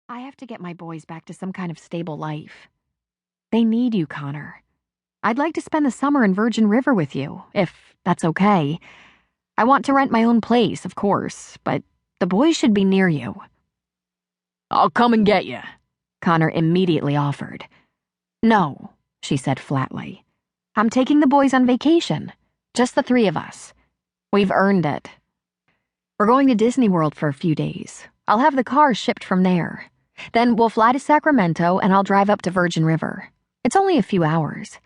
I have to get my boys back to some kind of stable life. They need you, Connor. I'd like to spend the summer in Virgin River with you, if that's okay. I want to rent my own place, of course, but the boys should be near you. I'll come and get you, Connor immediately offered. No, she said flatly. I'm taking the boys on vacation. Just the three of us. We've earned it. We're going to Disney World for a few days. I'll have the car shipped from there. Then we'll fly to Sacramento and I'll drive up to Virgin River. It's only a few hours.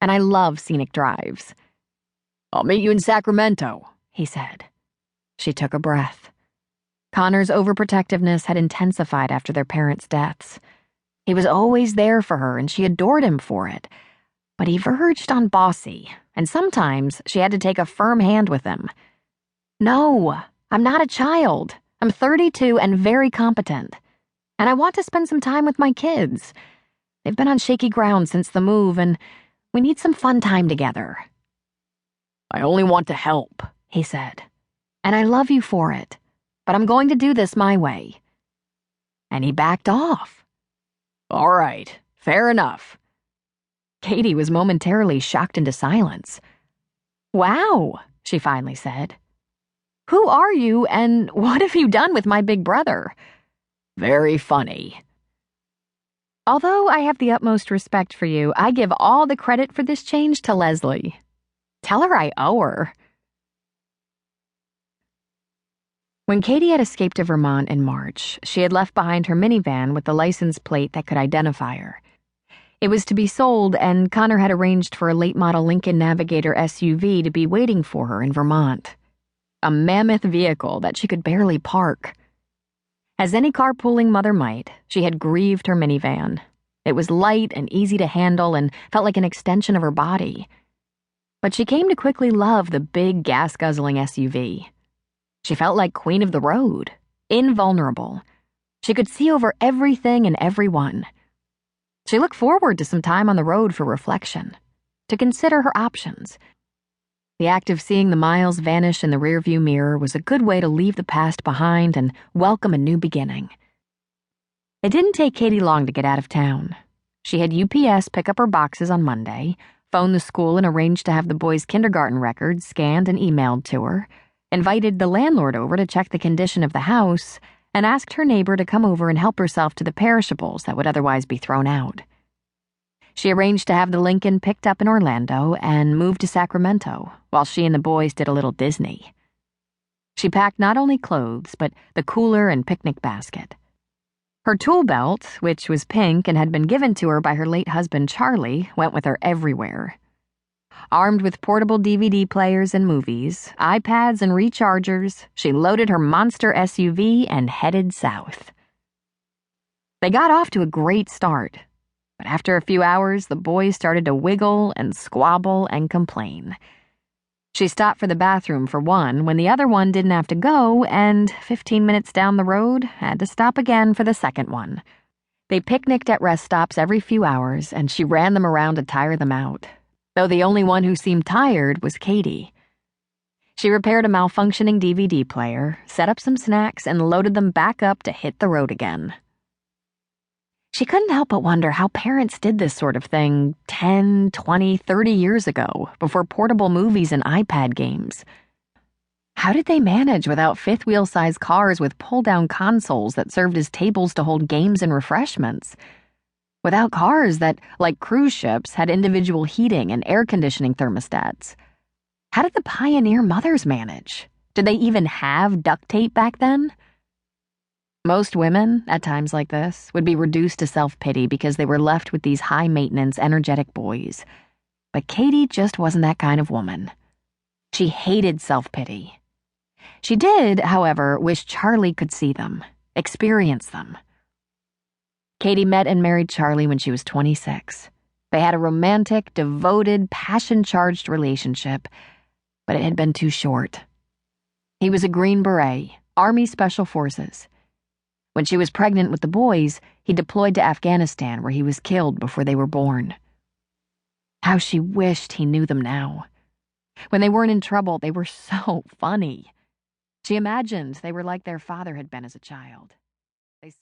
And I love scenic drives. I'll meet you in Sacramento, he said. She took a breath. Connor's overprotectiveness had intensified after their parents' deaths. He was always there for her and she adored him for it. But he verged on bossy, and sometimes she had to take a firm hand with him. No, I'm not a child. I'm 32 and very competent. And I want to spend some time with my kids. They've been on shaky ground since the move, and we need some fun time together. I only want to help, he said. And I love you for it. But I'm going to do this my way. And he backed off. All right, fair enough. Katie was momentarily shocked into silence. Wow, she finally said. Who are you, and what have you done with my big brother? Very funny. Although I have the utmost respect for you, I give all the credit for this change to Leslie. Tell her I owe her. When Katie had escaped to Vermont in March, she had left behind her minivan with the license plate that could identify her. It was to be sold, and Connor had arranged for a late-model Lincoln Navigator SUV to be waiting for her in Vermont. A mammoth vehicle that she could barely park. As any carpooling mother might, she had grieved her minivan. It was light and easy to handle and felt like an extension of her body. But she came to quickly love the big gas-guzzling SUV. She felt like queen of the road, invulnerable. She could see over everything and everyone. She looked forward to some time on the road for reflection, to consider her options. The act of seeing the miles vanish in the rearview mirror was a good way to leave the past behind and welcome a new beginning. It didn't take Katie long to get out of town. She had UPS pick up her boxes on Monday, phoned the school and arranged to have the boys' kindergarten records scanned and emailed to her, invited the landlord over to check the condition of the house, and asked her neighbor to come over and help herself to the perishables that would otherwise be thrown out. She arranged to have the Lincoln picked up in Orlando and moved to Sacramento, while she and the boys did a little Disney. She packed not only clothes, but the cooler and picnic basket. Her tool belt, which was pink and had been given to her by her late husband Charlie, went with her everywhere. Armed with portable DVD players and movies, iPads and rechargers, she loaded her monster SUV and headed south. They got off to a great start, but after a few hours, the boys started to wiggle and squabble and complain. She stopped for the bathroom for one when the other one didn't have to go, and 15 minutes down the road, had to stop again for the second one. They picnicked at rest stops every few hours, and she ran them around to tire them out, though the only one who seemed tired was Katie. She repaired a malfunctioning DVD player, set up some snacks, and loaded them back up to hit the road again. She couldn't help but wonder how parents did this sort of thing 10, 20, 30 years ago, before portable movies and iPad games. How did they manage without fifth-wheel-size cars with pull-down consoles that served as tables to hold games and refreshments? Without cars that, like cruise ships, had individual heating and air conditioning thermostats? How did the pioneer mothers manage? Did they even have duct tape back then? Most women, at times like this, would be reduced to self-pity because they were left with these high-maintenance, energetic boys. But Katie just wasn't that kind of woman. She hated self-pity. She did, however, wish Charlie could see them, experience them. Katie met and married Charlie when she was 26. They had a romantic, devoted, passion-charged relationship, but it had been too short. He was a Green Beret, Army Special Forces. When she was pregnant with the boys, he deployed to Afghanistan, where he was killed before they were born. How she wished he knew them now. When they weren't in trouble, they were so funny. She imagined they were like their father had been as a child. They certainly